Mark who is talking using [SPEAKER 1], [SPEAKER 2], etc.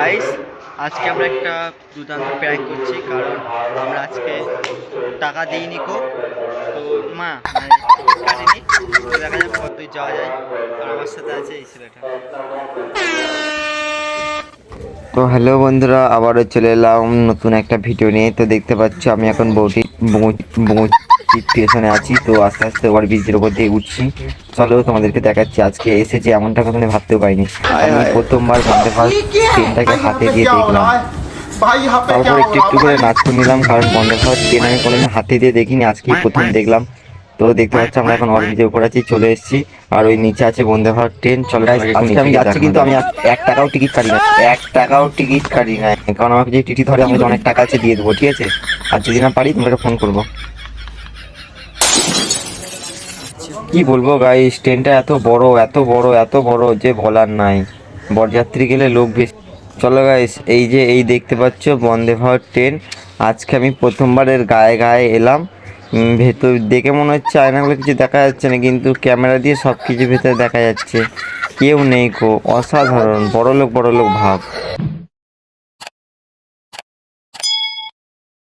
[SPEAKER 1] Guys, আজকে আমরা একটা দুর্দান্ত প্র্যাঙ্ক করছি, কারণ আমরা আজকে টাকা দিইনি কো, তো মা কাটিনি, তো দেখা যাক কত দূর যাওয়া যায়। আর আমার সাথে আছে এই ছেলেটা।
[SPEAKER 2] তো হ্যালো বন্ধুরা, আবারও চলে এলাম নতুন একটা ভিডিও নিয়ে। তো দেখতে পাচ্ছ আমি এখন বৌটি স্টেশনে আছি। তো আস্তে আস্তে ওভার ব্রিজের উপর দিয়ে উঠছি। চলো তোমাদেরকে দেখাচ্ছি আজকে এসেছি, এমনটা কখনো ভাবতেও পারিনি। আমি প্রথমবার বন্দে ভারত ট্রেনটাকে হাতে দিয়ে দেখলাম, তারপর একটু একটু করে নাচ নিলাম, কারণ বন্দে ভারত ট্রেন আমি কোনোদিন হাতে দিয়ে দেখিনি, আজকেই প্রথম দেখলাম। তো দেখতে পাচ্ছি আমরা এখন ওভার ব্রিজের উপর আছি, চলে এসেছি। আর ওই নিচে আছে বন্দে ভারত ট্রেন। চলো আজকে আমি যাচ্ছি, কিন্তু আমি 1 টাকাও টিকিট কাটি না, 1 টাকাও টিকিট কাটি না, কারণ আমাকে যে টিটি ধরে আমি অনেক টাকা আছে দিয়ে দেবো, ঠিক আছে? আর যদি না পারি তোমাকে ফোন করবো। কি বলবো গাইস, ট্রেনটা এত বড় এত বড় এত বড় যে বলার নাই। বরযাত্রী গেলে লোক বেশি। চলো গাইস, এই দেখতে পাচ্ছ বন্দে ভারত ট্রেন। আজকে আমি প্রথমবারের গায়ে গায়ে এলাম। ভেতর দেখে মনে হচ্ছে আয়নাগুলো কিছু দেখা যাচ্ছে না, কিন্তু ক্যামেরা দিয়ে সব কিছু ভেতরে দেখা যাচ্ছে। কেউ নেই কো, অসাধারণ, বড়লোক ভাব।